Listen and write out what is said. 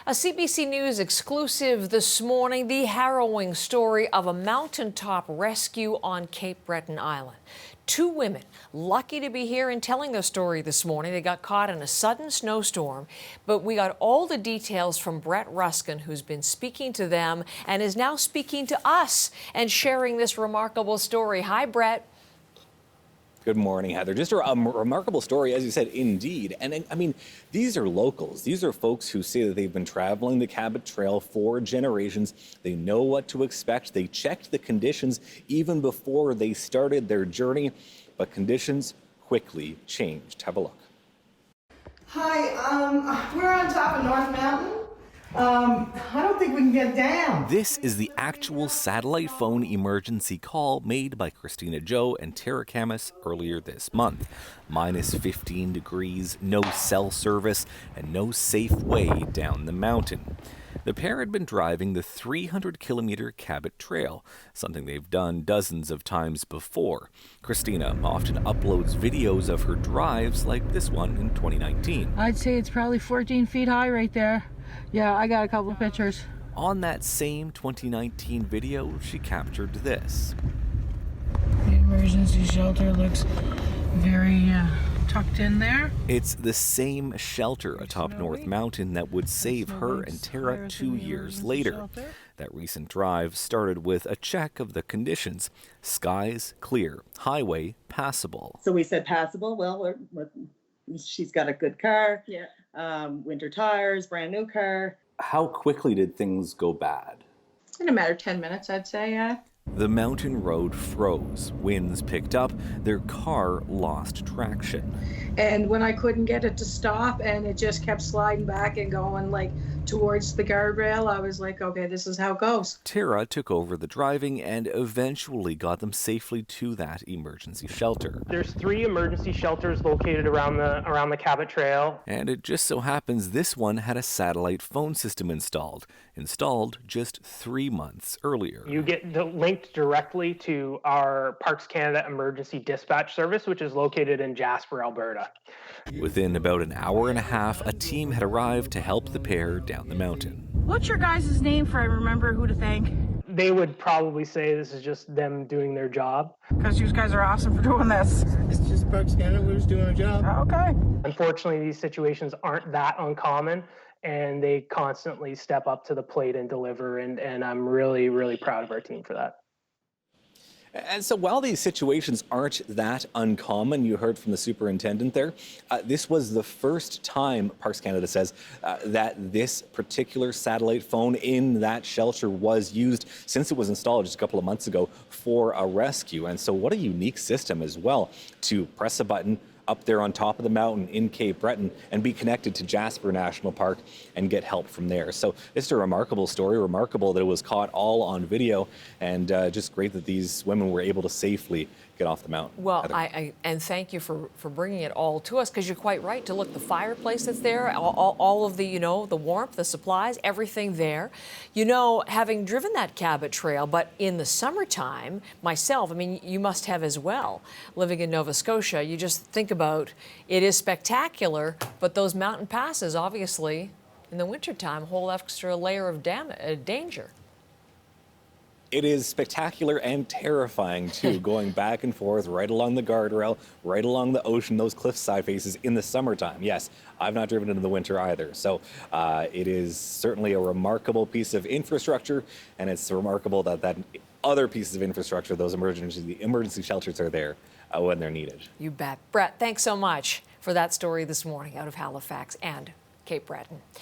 A CBC News exclusive this morning, the harrowing story of a mountaintop rescue on Cape Breton Island. Two women lucky to be here and telling their story this morning. They got caught in a sudden snowstorm, but we got all the details from Brett Ruskin, who's been speaking to them and is now speaking to us and sharing this remarkable story. Hi, Brett. Good morning, Heather. Just a remarkable story, as you said, indeed. And I mean, these are locals. These are folks who say that they've been traveling the Cabot Trail for generations. They know what to expect. They checked the conditions even before they started their journey, but conditions quickly changed. Have a look. Hi, we're on top of North Mountain. I don't think we can get down. This is the actual satellite phone emergency call made by Christina Joe and Tara Camus earlier this month. Minus 15 degrees, no cell service, and no safe way down the mountain. The pair had been driving the 300-kilometer Cabot Trail, something they've done dozens of times before. Christina often uploads videos of her drives like this one in 2019. I'd say it's probably 14 feet high right there. Yeah, I got a couple of pictures. On that same 2019 video, she captured this. The emergency shelter looks very tucked in there. It's the same shelter atop North Mountain that would save her and Tara 2 years later. That recent drive started with a check of the conditions. Skies clear, highway passable. So we said passable. Well, she's got a good car. Yeah. Winter tires, brand new car. How quickly did things go bad? In a matter of 10 minutes, I'd say, yeah. The mountain road froze, winds picked up, their car lost traction. And when I couldn't get it to stop and it just kept sliding back and going like towards the guardrail, I was like, okay, this is how it goes. Tara took over the driving and eventually got them safely to that emergency shelter. There's 3 emergency shelters located around the Cabot Trail. And it just so happens this one had a satellite phone system installed just 3 months earlier. You get linked directly to our Parks Canada Emergency Dispatch Service, which is located in Jasper, Alberta. Within about an hour and a half, a team had arrived to help the pair down the mountain. What's your guys' name for I remember who to thank? They would probably say this is just them doing their job. Because you guys are awesome for doing this. It's just Parks Canada. We're just doing our job. Okay. Unfortunately, these situations aren't that uncommon, and they constantly step up to the plate and deliver, and I'm really, really proud of our team for that. And so while these situations aren't that uncommon, you heard from the superintendent there, this was the first time, Parks Canada says, that this particular satellite phone in that shelter was used since it was installed just a couple of months ago for a rescue. And so what a unique system as well to press a button up there on top of the mountain in Cape Breton and be connected to Jasper National Park and get help from there. So it's a remarkable story, remarkable that it was caught all on video, and just great that these women were able to safely get off the mountain. Well, and thank you for bringing it all to us, because you're quite right to look, the fireplace that's there, all of the, the warmth, the supplies, everything there. Having driven that Cabot Trail, but in the summertime, myself, I mean, you must have as well, living in Nova Scotia, you just think about, it is spectacular, but those mountain passes, obviously, in the wintertime, a whole extra layer of danger. It is spectacular and terrifying, too, going back and forth right along the guardrail, right along the ocean, those cliffside faces in the summertime. Yes, I've not driven it in the winter either. So it is certainly a remarkable piece of infrastructure, and it's remarkable that other pieces of infrastructure, those emergency shelters are there when they're needed. You bet. Brett, thanks so much for that story this morning out of Halifax and Cape Breton.